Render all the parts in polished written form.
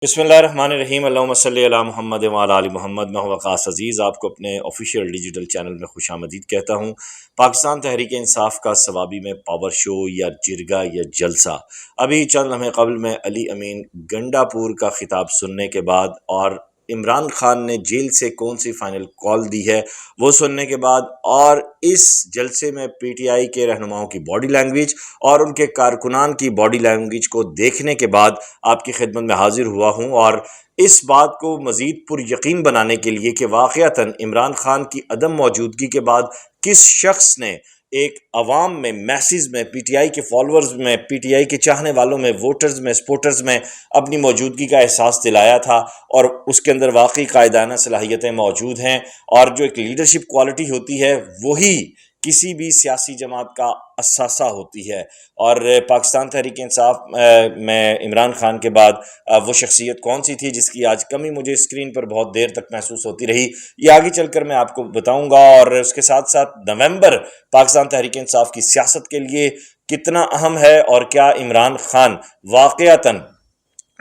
बिस्मिल्लाहिर्रहमानिर्रहीम अल्लाहुम्मा सल्ली अला मुहम्मद व अला आलि मुहम्मद। मैं वक़ास अज़ीज़ आपको अपने ऑफिशियल डिजिटल चैनल में खुशामदीद कहता हूँ। पाकिस्तान तहरीक इंसाफ का सवाबी में पावर शो या जिरगा या जलसा। अभी चंद लम्हे कबल में अली अमीन गंडापुर का खिताब सुनने के बाद और इमरान खान ने जेल से कौन सी फाइनल कॉल दी है वो सुनने के बाद और इस जलसे में पीटीआई के रहनुमाओं की बॉडी लैंग्वेज और उनके कारकुनान की बॉडी लैंग्वेज को देखने के बाद आपकी खिदमत में हाजिर हुआ हूँ और इस बात को मज़ीद पुरयकीन बनाने के लिए कि वाक़अतन इमरान खान की अदम मौजूदगी के बाद किस शख्स ने एक अवाम में, मैसेज में, पीटीआई के फॉलोअर्स में, पीटीआई के चाहने वालों में, वोटर्स में, सपोर्टर्स में अपनी मौजूदगी का एहसास दिलाया था और उसके अंदर वाकई कायदाना सलाहियतें मौजूद हैं और जो एक लीडरशिप क्वालिटी होती है वही किसी भी सियासी जमात का असासा होती है। और पाकिस्तान तहरीक इंसाफ में इमरान खान के बाद वो शख्सियत कौन सी थी जिसकी आज कमी मुझे स्क्रीन पर बहुत देर तक महसूस होती रही, ये आगे चलकर मैं आपको बताऊंगा। और उसके साथ साथ नवंबर पाकिस्तान तहरीक इंसाफ की सियासत के लिए कितना अहम है और क्या इमरान खान वाक़अतन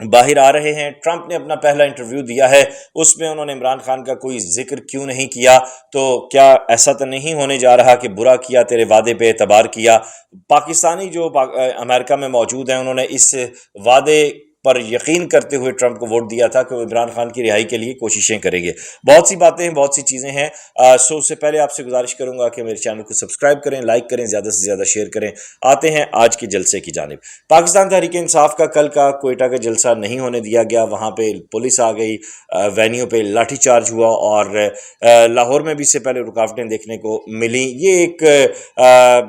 बाहर आ रहे हैं। ट्रंप ने अपना पहला इंटरव्यू दिया है, उसमें उन्होंने इमरान खान का कोई जिक्र क्यों नहीं किया, तो क्या ऐसा तो नहीं होने जा रहा कि बुरा किया तेरे वादे पे एतबार किया। पाकिस्तानी जो अमेरिका में मौजूद हैं उन्होंने इस वादे पर यकीन करते हुए ट्रंप को वोट दिया था कि वो इमरान खान की रिहाई के लिए कोशिशें करेंगे। बहुत सी बातें हैं, बहुत सी चीज़ें हैं। सो उससे पहले आपसे गुजारिश करूंगा कि मेरे चैनल को सब्सक्राइब करें, लाइक करें, ज़्यादा से ज़्यादा शेयर करें। आते हैं आज के जलसे की जानिब। पाकिस्तान तहरीक इंसाफ का कल का कोयटा का जलसा नहीं होने दिया गया, वहाँ पे पुलिस आ गई, वेन्यू पे लाठी चार्ज हुआ और लाहौर में भी इससे पहले रुकावटें देखने को मिली। ये एक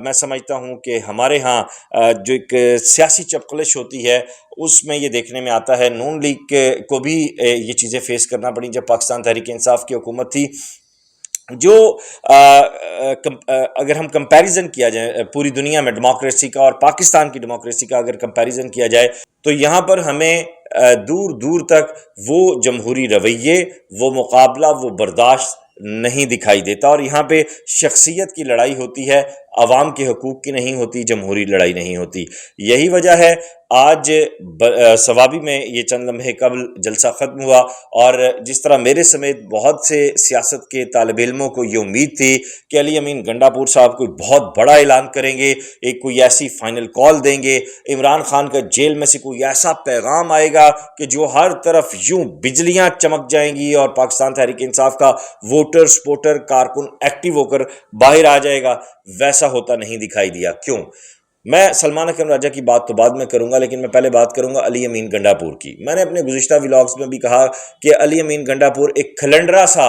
मैं समझता हूँ कि हमारे यहाँ जो एक सियासी चपकलिश होती है उसमें ये देखने में आता है। नून लीग को भी ये चीज़ें फेस करना पड़ी जब पाकिस्तान तहरीक इंसाफ की हुकूमत थी। जो अगर हम कंपैरिजन किया जाए पूरी दुनिया में डेमोक्रेसी का और पाकिस्तान की डेमोक्रेसी का अगर कंपैरिजन किया जाए तो यहाँ पर हमें दूर दूर तक वो जमहूरी रवैये, वो मुकाबला, वो बर्दाश्त नहीं दिखाई देता। और यहाँ पे शख्सियत की लड़ाई होती है, अवाम के हकूक़ की नहीं होती, जमहूरी लड़ाई नहीं होती। यही वजह है आज सवाबी में ये चंद लम्हे कबल जलसा ख़त्म हुआ और जिस तरह मेरे समेत बहुत से सियासत के तालिब इल्मों को ये उम्मीद थी कि अली अमीन गंडापुर साहब कोई बहुत बड़ा ऐलान करेंगे, एक कोई ऐसी फाइनल कॉल देंगे, इमरान खान का जेल में से कोई ऐसा पैगाम आएगा कि जो हर तरफ यूं बिजलियां चमक जाएंगी और पाकिस्तान तहरीक इंसाफ का वोटर, सपोर्टर, कारकुन एक्टिव होकर बाहर आ जाएगा, वैसा होता नहीं दिखाई दिया। क्यों? मैं सलमान अकरम राजा की बात तो बाद में करूंगा, लेकिन मैं पहले बात करूंगा अली अमीन गंडापुर की। मैंने अपने गुज़िश्ता व्लॉग्स में भी कहा कि अली अमीन गंडापुर एक खलंडरा सा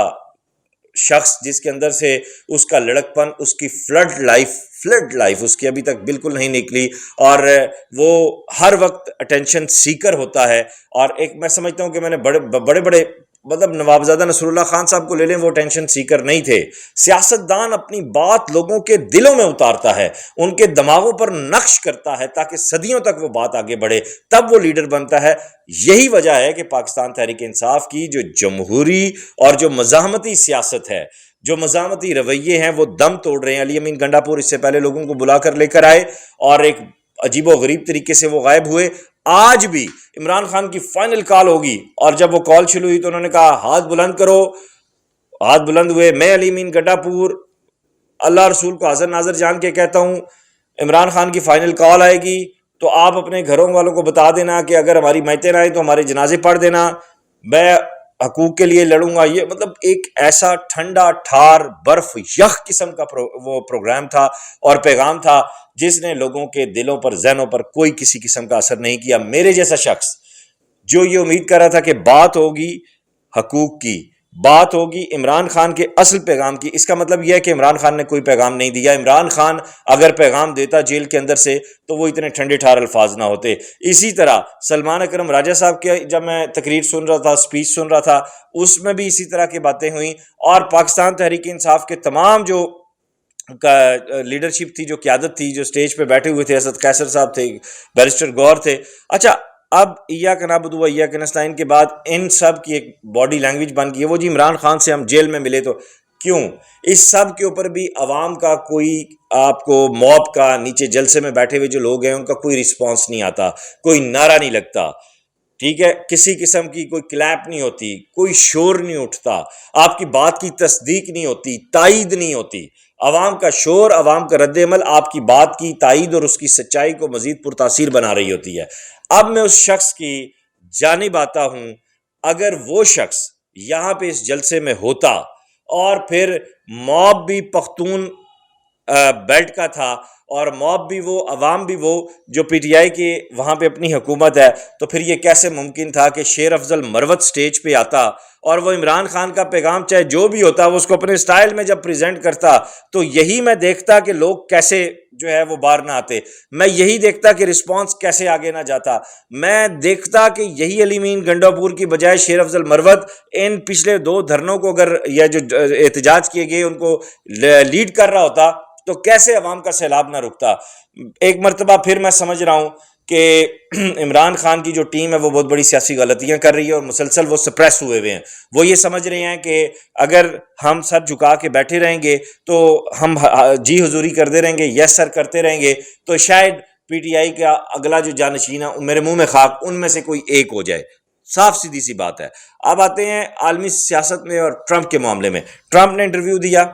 शख्स जिसके अंदर से उसका लड़कपन, उसकी फ्लड लाइफ उसकी अभी तक बिल्कुल नहीं निकली और वो हर वक्त अटेंशन सीकर होता है। और एक मैं समझता हूँ कि मैंने बड़े बड़े मतलब नवाबजादा नसरुल्लाह खान साहब को ले लें, वो टेंशन सीकर नहीं थे। सियासतदान अपनी बात लोगों के दिलों में उतारता है, उनके दिमागों पर नक्श करता है ताकि सदियों तक वो बात आगे बढ़े, तब वो लीडर बनता है। यही वजह है कि पाकिस्तान तहरीक इंसाफ की जो जमहूरी और जो मज़ाहमती सियासत है, जो मज़ाहमती रवैये हैं, वो दम तोड़ रहे हैं। अली अमीन गंडापुर इससे पहले लोगों को बुला कर लेकर आए और एक अजीबो गरीब तरीके से वो गायब हुए। आज भी इमरान खान की फाइनल कॉल होगी और जब वो कॉल शुरू हुई तो उन्होंने कहा हाथ बुलंद करो, हाथ बुलंद हुए। मैं अली अमीन गंडापुर अल्लाह रसूल को हाजिर नाजर जान के कहता हूं, इमरान खान की फाइनल कॉल आएगी तो आप अपने घरों वालों को बता देना कि अगर हमारी मैतें ना आए तो हमारे जनाजे पढ़ देना, मैं हकूक के लिए लड़ूंगा। ये मतलब एक ऐसा ठंडा ठार बर्फ यख किस्म का वो प्रोग्राम था और पैगाम था जिसने लोगों के दिलों पर, जहनों पर कोई किसी किस्म का असर नहीं किया। मेरे जैसा शख्स जो ये उम्मीद कर रहा था कि बात होगी हकूक की, बात होगी इमरान खान के असल पैगाम की, इसका मतलब यह है कि इमरान खान ने कोई पैगाम नहीं दिया। इमरान खान अगर पैगाम देता जेल के अंदर से तो वो इतने ठंडे ठार अल्फाज ना होते। इसी तरह सलमान अकरम राजा साहब के जब मैं तकरीर सुन रहा था, स्पीच सुन रहा था, उसमें भी इसी तरह की बातें हुई और पाकिस्तान तहरीक इंसाफ के तमाम जो लीडरशिप थी, जो क़यादत थी, जो स्टेज पे बैठे हुए थे, असद कैसर साहब थे, बैरिस्टर गौर थे। अच्छा, अब इय्याका नअबुदु व इय्याका नस्तईन के बाद इन सब की एक बॉडी लैंग्वेज बन गई है। वो जी इमरान खान से हम जेल में मिले तो क्यों, इस सब के ऊपर भी अवाम का कोई, आपको मॉब का, नीचे जलसे में बैठे हुए जो लोग हैं उनका कोई रिस्पॉन्स नहीं आता, कोई नारा नहीं लगता। ٹھیک ہے، کسی قسم کی کوئی کلیپ نہیں ہوتی، کوئی شور نہیں اٹھتا، آپ کی بات کی تصدیق نہیں ہوتی، تائید نہیں ہوتی، عوام کا شور، عوام کا رد عمل آپ کی بات کی تائید اور اس کی سچائی کو مزید پرتاثیر بنا رہی ہوتی ہے۔ اب میں اس شخص کی جانب آتا ہوں، اگر وہ شخص یہاں پہ اس جلسے میں ہوتا اور پھر موب بھی پختون بیلٹ کا تھا اور موب بھی وہ، عوام بھی وہ، جو پی ٹی آئی کی وہاں پہ اپنی حکومت ہے، تو پھر یہ کیسے ممکن تھا کہ شیر افضل مروت سٹیج پہ آتا اور وہ عمران خان کا پیغام چاہے جو بھی ہوتا وہ اس کو اپنے سٹائل میں جب پریزنٹ کرتا، تو یہی میں دیکھتا کہ لوگ کیسے جو ہے وہ باہر نہ آتے، میں یہی دیکھتا کہ رسپانس کیسے آگے نہ جاتا، میں دیکھتا کہ یہی علی مین گنڈا پور کی بجائے شیر افضل مروت ان پچھلے 2 دھرنوں کو اگر یا جو احتجاج کیے گئے ان کو لیڈ کر رہا ہوتا تو کیسے عوام کا سیلاب نہ رکتا۔ ایک مرتبہ پھر میں سمجھ رہا ہوں کہ عمران خان کی جو ٹیم ہے وہ بہت بڑی سیاسی غلطیاں کر رہی ہے اور مسلسل وہ سپریس ہوئے ہیں، وہ یہ سمجھ رہے ہیں کہ اگر ہم سر جھکا کے بیٹھے رہیں گے تو ہم جی حضوری کرتے رہیں گے، یس سر کرتے رہیں گے تو شاید پی ٹی آئی کا اگلا جو جانشین ہے، میرے منہ میں خاک، ان میں سے کوئی ایک ہو جائے۔ صاف سیدھی سی بات ہے۔ اب آتے ہیں عالمی سیاست میں اور ٹرمپ کے معاملے میں۔ ٹرمپ نے انٹرویو دیا،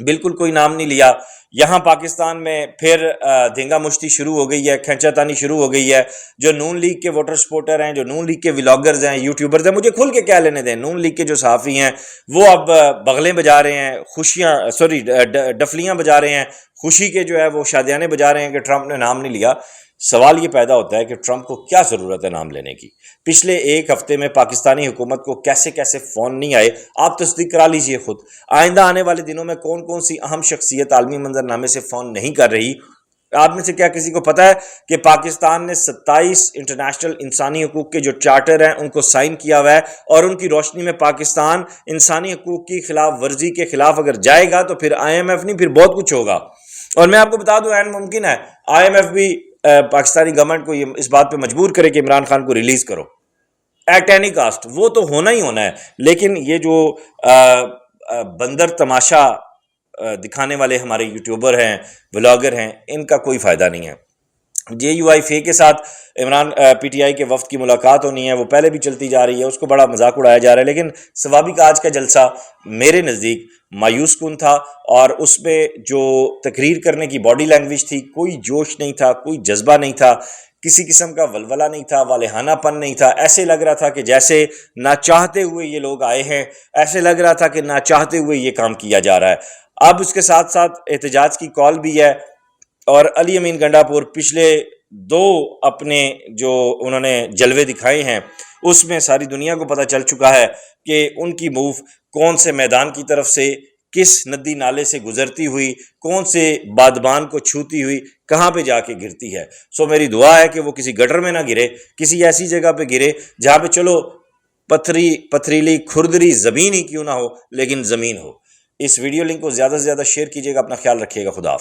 بالکل کوئی نام نہیں لیا۔ یہاں پاکستان میں پھر دھینگا مشتی شروع ہو گئی ہے، کھینچا تانی شروع ہو گئی ہے۔ جو نون لیگ کے ووٹر سپورٹر ہیں، جو نون لیگ کے ولاگرز ہیں، یوٹیوبرز ہیں، مجھے کھل کے کیا لینے دیں، نون لیگ کے جو صحافی ہیں وہ اب بغلیں بجا رہے ہیں، ڈفلیاں بجا رہے ہیں، خوشی کے جو ہے وہ شادیانے بجا رہے ہیں کہ ٹرمپ نے نام نہیں لیا۔ سوال یہ پیدا ہوتا ہے کہ ٹرمپ کو کیا ضرورت ہے نام لینے کی؟ پچھلے 1 ہفتے میں پاکستانی حکومت کو کیسے کیسے فون نہیں آئے، آپ تصدیق کرا لیجئے خود۔ آئندہ آنے والے دنوں میں کون کون سی اہم شخصیت عالمی منظرنامے سے فون نہیں کر رہی؟ آپ میں سے کیا کسی کو پتا ہے کہ پاکستان نے 27 انٹرنیشنل انسانی حقوق کے جو چارٹر ہیں ان کو سائن کیا ہوا ہے، اور ان کی روشنی میں پاکستان انسانی حقوق کی خلاف ورزی کے خلاف اگر جائے گا تو پھر IMF نہیں، پھر بہت کچھ ہوگا۔ اور میں آپ کو بتا دوں عین ممکن ہے IMF بھی پاکستانی گورنمنٹ کو اس بات پہ مجبور کرے کہ عمران خان کو ریلیز کرو ایٹ اینی کاسٹ، وہ تو ہونا ہی ہونا ہے۔ لیکن یہ جو بندر تماشا دکھانے والے ہمارے یوٹیوبر ہیں، ولاگر ہیں، ان کا کوئی فائدہ نہیں ہے۔ JUIFA کے ساتھ عمران PTI کے وفد کی ملاقات ہونی ہے، وہ پہلے بھی چلتی جا رہی ہے، اس کو بڑا مذاق اڑایا جا رہا ہے، لیکن ثوابی کا آج کا جلسہ میرے نزدیک مایوس کن تھا، اور اس میں جو تقریر کرنے کی باڈی لینگویج تھی، کوئی جوش نہیں تھا، کوئی جذبہ نہیں تھا، کسی قسم کا ولولہ نہیں تھا، والہانہ پن نہیں تھا۔ ایسے لگ رہا تھا کہ جیسے نہ چاہتے ہوئے یہ لوگ آئے ہیں، ایسے لگ رہا تھا کہ نہ چاہتے ہوئے یہ کام کیا جا رہا ہے۔ اب اس کے ساتھ ساتھ احتجاج کی کال بھی ہے، اور علی امین گنڈا پور پچھلے 2 اپنے جو انہوں نے جلوے دکھائے ہیں اس میں ساری دنیا کو پتہ چل چکا ہے کہ ان کی موو کون سے میدان کی طرف سے، کس ندی نالے سے گزرتی ہوئی، کون سے بادبان کو چھوتی ہوئی کہاں پہ جا کے گرتی ہے۔ سو میری دعا ہے کہ وہ کسی گٹر میں نہ گرے، کسی ایسی جگہ پہ گرے جہاں پہ چلو پتھریلی کھردری زمین ہی کیوں نہ ہو لیکن زمین ہو۔ اس ویڈیو لنک کو زیادہ سے زیادہ شیئر کیجیے گا، اپنا خیال رکھیے گا، خدا حافظ۔